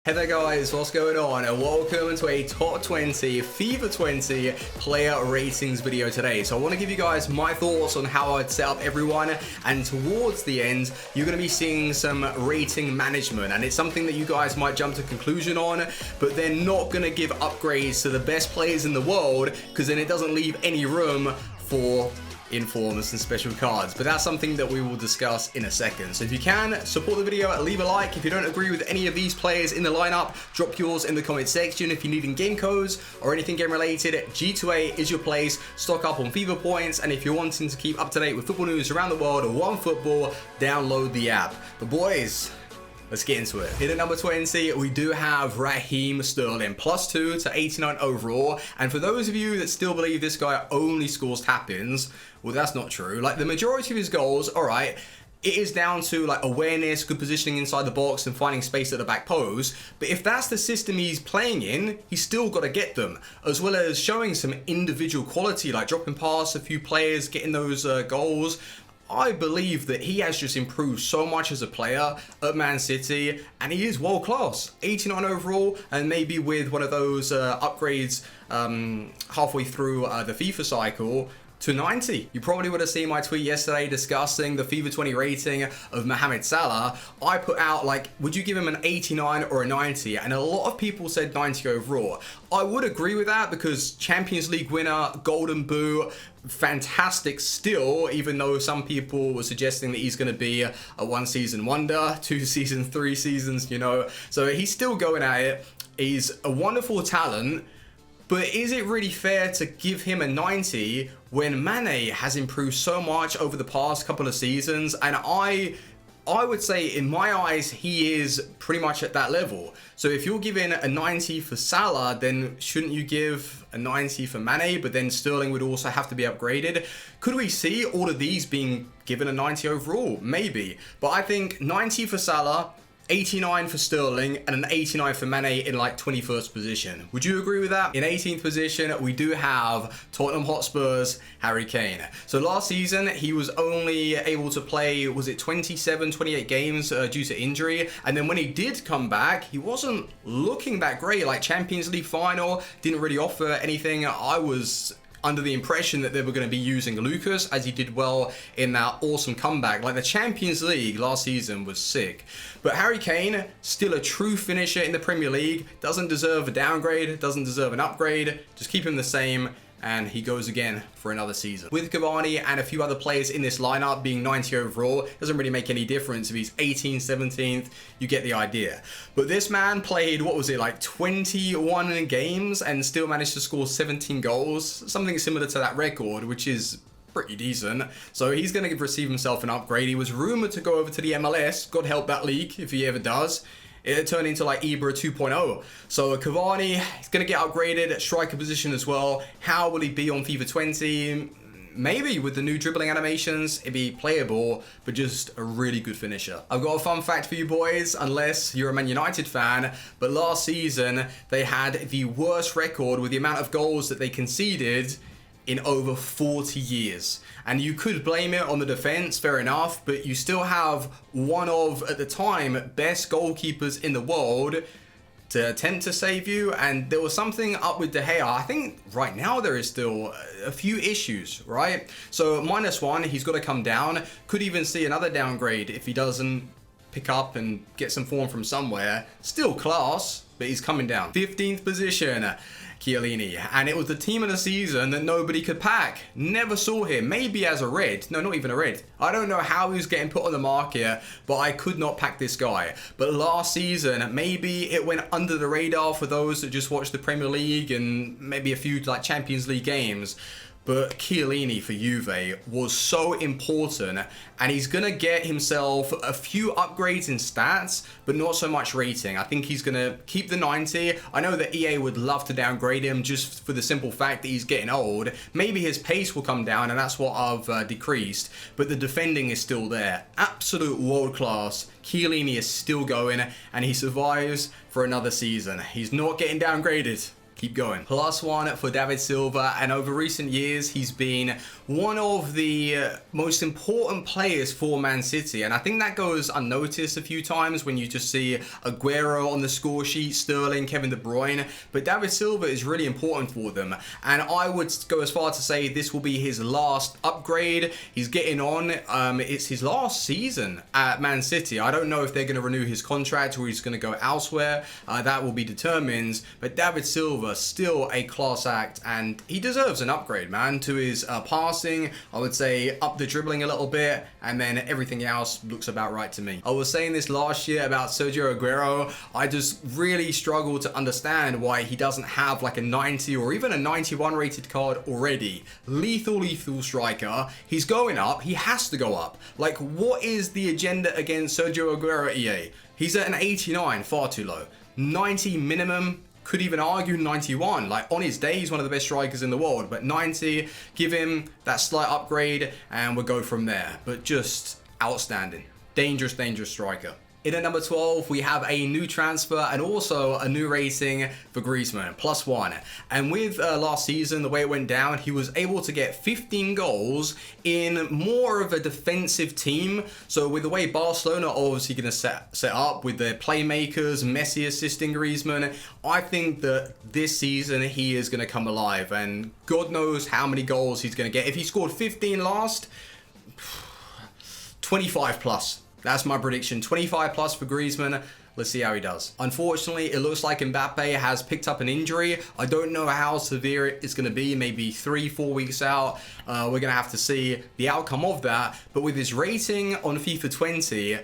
Hey there guys, what's going on? And welcome to a top 20 FIFA 20 player ratings video today. So I want to give you guys my thoughts on how I'd set up everyone, and towards the end you're going to be seeing some rating management, and it's something that you guys might jump to conclusion on, but they're not going to give upgrades to the best players in the world, because then it doesn't leave any room for informs and special cards. But that's something that we will discuss in a second. So if you can, support the video, leave a like. If you don't agree with any of these players in the lineup, drop yours in the comment section. If you need in-game codes or anything game related, G2A is your place. Stock up on FIFA points, and if you're wanting to keep up to date with football news around the world or OneFootball, download the app. But boys, let's get into it. Here at number 20, we do have Raheem Sterling, +2 to 89 overall. And for those of you that still believe this guy only scores tap-ins, well, that's not true. Like, the majority of his goals, all right, it is down to like awareness, good positioning inside the box, and finding space at the back post. But if that's the system he's playing in, he's still got to get them, as well as showing some individual quality, like dropping past a few players, getting those goals. I believe that he has just improved so much as a player at Man City, and he is world class. 89 overall, and maybe with one of those upgrades halfway through the FIFA cycle to 90. You probably would have seen my tweet yesterday discussing the FIFA 20 rating of Mohamed Salah. I put out, like, would you give him an 89 or a 90? And a lot of people said 90 overall. I would agree with that, because Champions League winner, Golden Boot, fantastic still, even though some people were suggesting that he's going to be a one-season wonder, 2 seasons, 3 seasons, you know. So he's still going at it. He's a wonderful talent. But is it really fair to give him a 90 when Mane has improved so much over the past couple of seasons? And I would say, in my eyes, he is pretty much at that level. So if you're giving a 90 for Salah, then shouldn't you give a 90 for Mane? But then Sterling would also have to be upgraded. Could we see all of these being given a 90 overall? Maybe. But I think 90 for Salah, 89 for Sterling, and an 89 for Mane in like 21st position. Would you agree with that? In 18th position, we do have Tottenham Hotspur's Harry Kane. So last season, he was only able to play, was it 27, 28 games due to injury? And then when he did come back, he wasn't looking that great. Like, Champions League final, didn't really offer anything. I was under the impression that they were going to be using Lucas, as he did well in that awesome comeback. Like, the Champions League last season was sick. But Harry Kane, still a true finisher in the Premier League, doesn't deserve a downgrade, doesn't deserve an upgrade. Just keep him the same, and he goes again for another season. With CAVANI and a few other players in this lineup being 90 overall, doesn't really make any difference if he's 18th, 17th, you get the idea. But this man played, what was it, like 21 games and still managed to score 17 goals, something similar to that record, which is pretty decent. So he's going to receive himself an upgrade. He was rumored to go over to the MLS, God help that league if he ever does. It turned into like Ibra 2.0. So Cavani, he's going to get upgraded at striker position as well. How will he be on FIFA 20? Maybe with the new dribbling animations, it'd be playable, but just a really good finisher. I've got a fun fact for you boys, unless you're a Man United fan, but last season they had the worst record with the amount of goals that they conceded in over 40 years. And you could blame it on the defense, fair enough, but you still have one of, at the time, best goalkeepers in the world to attempt to save you. And there was something up with De Gea. I think right now there is still a few issues, right? So -1, he's got to come down. Could even see another downgrade if he doesn't pick up and get some form from somewhere. Still class, but he's coming down. 15th position, Chiellini, and it was the team of the season that nobody could pack. Never saw him, maybe as a red, no, not even a red. I don't know how he was getting put on the market, but I could not pack this guy. But last season, maybe it went under the radar for those that just watched the Premier League and maybe a few like Champions League games. But Chiellini for Juve was so important, and he's going to get himself a few upgrades in stats, but not so much rating. I think he's going to keep the 90. I know that EA would love to downgrade him just for the simple fact that he's getting old. Maybe his pace will come down, and that's what I've decreased, but the defending is still there. Absolute world class. Chiellini is still going, and he survives for another season. He's not getting downgraded. keep going. +1 for David Silva, and over recent years he's been one of the most important players for Man City, and I think that goes unnoticed a few times when you just see AGUERO on the score sheet, Sterling, Kevin De Bruyne, but David Silva is really important for them, and I would go as far to say this will be his last upgrade. He's getting on, it's his last season at Man City. I don't know if they're going to renew his contract or he's going to go elsewhere, that will be determined, but David Silva still a class act, and he deserves an upgrade, man, to his passing. I would say up the dribbling a little bit, and then everything else looks about right to me. I was saying this last year about Sergio Aguero. I just really struggle to understand why he doesn't have like a 90 or even a 91 rated card already. Lethal striker. He's going up. He has to go up. Like, what is the agenda against Sergio Aguero, EA? He's at an 89, far too low. 90 minimum, could even argue 91. Like, on his day, he's one of the best strikers in the world, but 90, give him that slight upgrade and we'll go from there. But just outstanding. Dangerous striker. In at number 12, we have a new transfer and also a new rating for Griezmann, +1. And with last season, the way it went down, he was able to get 15 goals in more of a defensive team. So with the way Barcelona are obviously going to set up with their playmakers, Messi assisting Griezmann, I think that this season he is going to come alive. And God knows how many goals he's going to get. If he scored 15 last, 25 plus. That's my prediction. 25 plus for Griezmann. Let's see how he does. Unfortunately, it looks like MBAPPE has picked up an injury. I don't know how severe it's going to be. Maybe 3-4 weeks out. We're going to have to see the outcome of that. But with his rating on FIFA 20,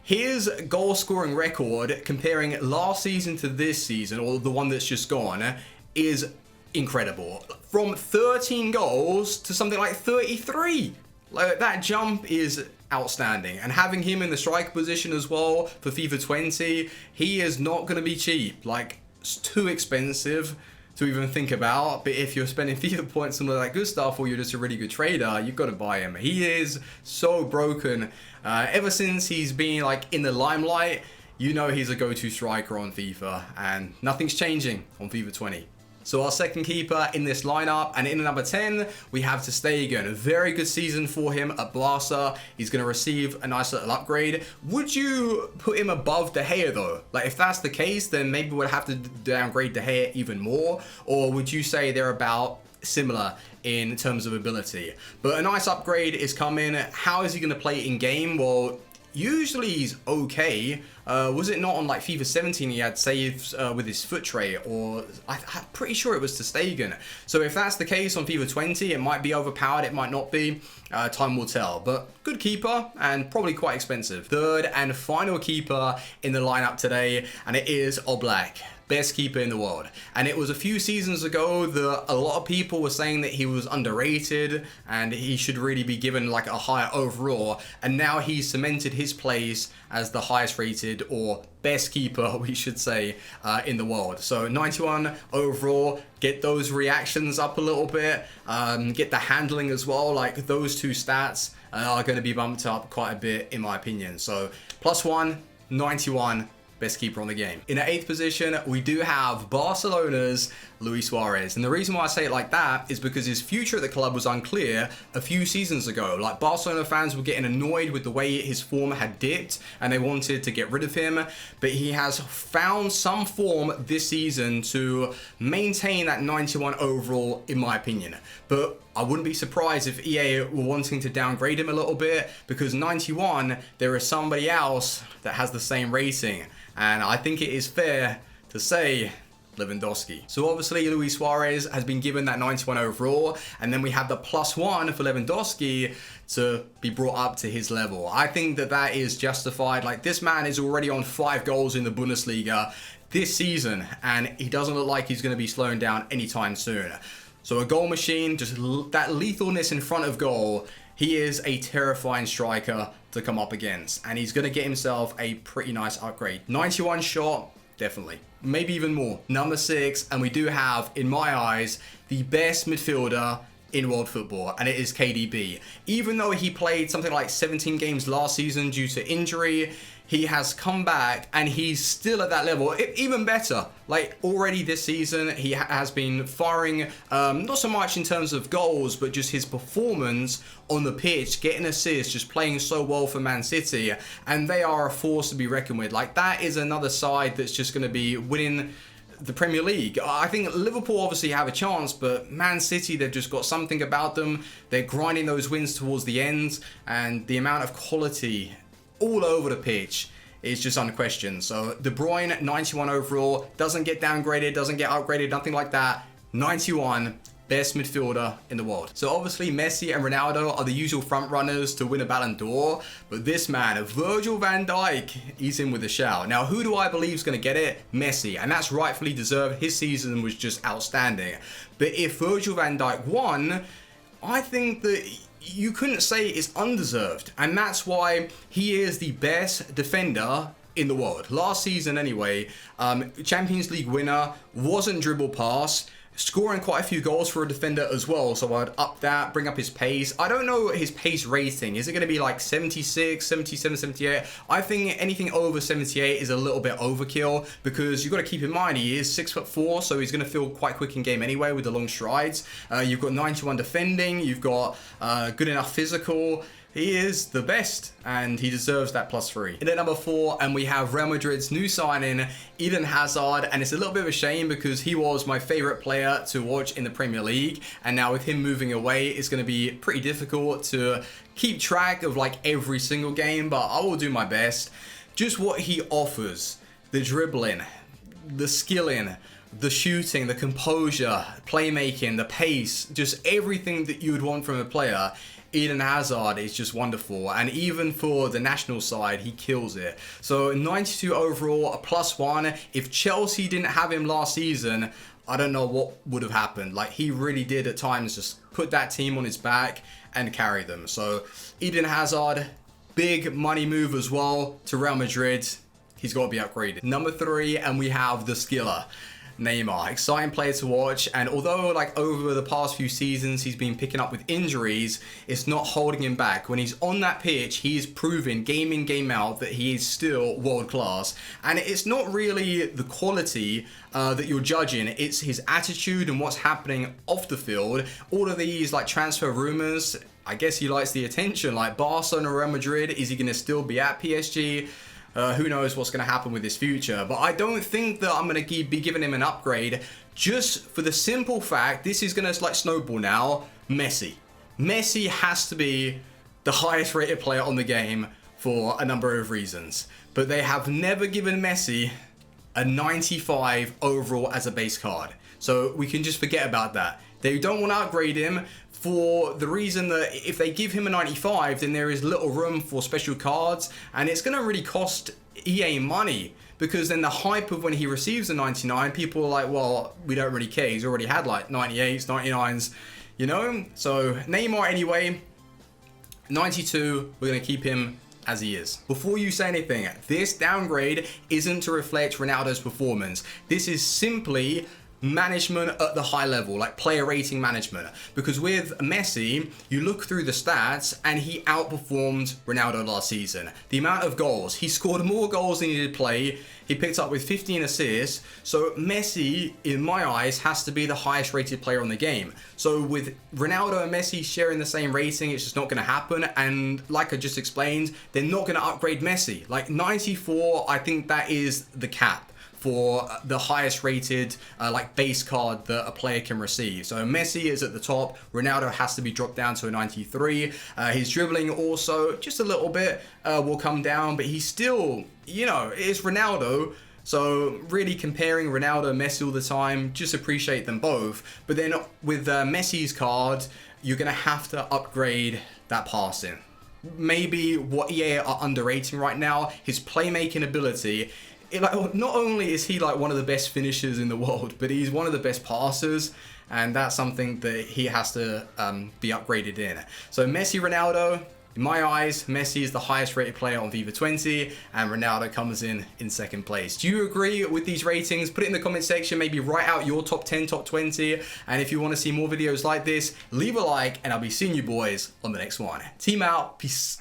his goal scoring record comparing last season to this season, or the one that's just gone, is incredible. From 13 goals to something like 33. Like, that jump is outstanding, and having him in the striker position as well for FIFA 20, he is not going to be cheap. Like, it's too expensive to even think about, but if you're spending FIFA points on that good stuff, or you're just a really good trader, you've got to buy him. He is so broken. Ever since he's been like in the limelight, you know he's a go-to striker on FIFA, and nothing's changing on FIFA 20. So our second keeper in this lineup, and in number 10, we have ter Stegen. A very good season for him at Barca. He's going to receive a nice little upgrade. Would you put him above De Gea though? Like, if that's the case, then maybe we'll have to downgrade De Gea even more. Or would you say they're about similar in terms of ability? But a nice upgrade is coming. How is he going to play in game? Well, usually he's okay. Was it not on like FIFA 17 he had saves with his foot tray, or I'm pretty sure it was ter Stegen. So if that's the case on FIFA 20, it might be overpowered, it might not be. Time will tell, but good keeper and probably quite expensive. Third and final keeper in the lineup today, and it is OBLAK. Best keeper in the world. And it was a few seasons ago that a lot of people were saying that he was underrated and he should really be given like a higher overall, and now he's cemented his place as the highest rated, or best keeper we should say, in the world. So 91 overall, get those reactions up a little bit, get the handling as well. Like, those two stats are going to be bumped up quite a bit in my opinion. So +1, 91, best keeper on the game. In the 8th position, we do have Barcelona's Luis Suarez. And the reason why I say it like that is because his future at the club was unclear a few seasons ago. Like, Barcelona fans were getting annoyed with the way his form had dipped and they wanted to get rid of him. But he has found some form this season to maintain that 91 overall, in my opinion. But I wouldn't be surprised if EA were wanting to downgrade him a little bit, because 91, there is somebody else that has the same rating. And I think it is fair to say Lewandowski. So obviously Luis Suarez has been given that 91 overall, and then we have the +1 for Lewandowski to be brought up to his level. I think that that is justified. Like, this man is already on 5 goals in the Bundesliga this season, and he doesn't look like he's going to be slowing down anytime soon. So a goal machine, just that lethalness in front of goal. He is a terrifying striker to come up against, and he's going to get himself a pretty nice upgrade. 91 shot, definitely. Maybe even more. Number 6, and we do have, in my eyes, the best midfielder in world football, and it is KDB. Even though he played something like 17 games last season due to injury, he has come back and he's still at that level, even better. Like already this season, he has been firing, not so much in terms of goals, but just his performance on the pitch, getting assists, just playing so well for Man City. And they are a force to be reckoned with. Like that is another side that's just going to be winning the Premier League. I think Liverpool obviously have a chance, but Man City, they've just got something about them. They're grinding those wins towards the end, and the amount of quality all over the pitch is just unquestioned. So De Bruyne, 91 overall, doesn't get downgraded, doesn't get upgraded, nothing like that. 91, best midfielder in the world. So obviously Messi and Ronaldo are the usual front runners to win a Ballon d'Or, but this man, Virgil van Dijk, he's in with a shout. Now, who do I believe is going to get it? Messi, and that's rightfully deserved. His season was just outstanding. But if Virgil van Dijk won, I think that you couldn't say it's undeserved, and that's why he is the best defender in the world. Last season anyway, Champions League winner, wasn't dribble pass, scoring quite a few goals for a defender as well, so I'd up that, bring up his pace. I don't know his pace rating. Is it going to be like 76, 77, 78? I think anything over 78 is a little bit overkill, because you've got to keep in mind he is 6'4", so he's going to feel quite quick in game anyway with the long strides. You've got 91 defending, you've got good enough physical. He is the best, and he deserves that +3. In at number 4, and we have Real Madrid's new signing, Eden Hazard, and it's a little bit of a shame because he was my favorite player to watch in the Premier League, and now with him moving away, it's going to be pretty difficult to keep track of like every single game, but I will do my best. Just what he offers, the dribbling, the skilling, the shooting, the composure, playmaking, the pace, just everything that you would want from a player. Eden Hazard is just wonderful, and even for the national side, he kills it. So 92 overall, a +1. If Chelsea didn't have him last season, I don't know what would have happened. Like, he really did at times just put that team on his back and carry them. So Eden Hazard, big money move as well to Real Madrid. He's got to be upgraded. Number 3, and we have the skiller, Neymar. Exciting player to watch, and although like over the past few seasons he's been picking up with injuries, it's not holding him back. When he's on that pitch, he's proven game in, game out that he is still world class. And it's not really the quality that you're judging, it's his attitude and what's happening off the field. All of these like transfer rumors, I guess he likes the attention, like Barcelona, Real Madrid, is he going to still be at PSG? Who knows what's going to happen with his future. But I don't think that I'm going to be giving him an upgrade, just for the simple fact, this is going to like snowball now. Messi. Messi has to be the highest rated player on the game for a number of reasons. But they have never given Messi a 95 overall as a base card. So we can just forget about that. They don't want to upgrade him for the reason that if they give him a 95, then there is little room for special cards, and it's going to really cost EA money, because then the hype of when he receives a 99, people are like, well, we don't really care. He's already had like 98s, 99s, you know? So Neymar anyway, 92, we're going to keep him as he is. Before you say anything, this downgrade isn't to reflect Ronaldo's performance. This is simply management at the high level, like player rating management. Because with Messi, you look through the stats and he outperformed Ronaldo last season. The amount of goals, he scored more goals than he did play. He picked up with 15 assists. So Messi, in my eyes, has to be the highest rated player on the game. So with Ronaldo and Messi sharing the same rating, it's just not going to happen. And like I just explained, they're not going to upgrade Messi. Like 94, I think that is the cap for the highest rated like base card that a player can receive. So Messi is at the top, Ronaldo has to be dropped down to a 93. His dribbling also just a little bit will come down, but he's still, you know, it's Ronaldo. So really comparing Ronaldo and Messi all the time, just appreciate them both. But then with Messi's card, you're gonna have to upgrade that passing. Maybe what EA are underrating right now, his playmaking ability. Like, not only is he like one of the best finishers in the world, but he's one of the best passers, and that's something that he has to be upgraded in. So Messi, Ronaldo, in my eyes, Messi is the highest rated player on FIFA 20, and Ronaldo comes in second place. Do you agree with these ratings? Put it in the comment section, maybe write out your top 10, top 20, and if you want to see more videos like this, leave a like, and I'll be seeing you boys on the next one. Team out, peace.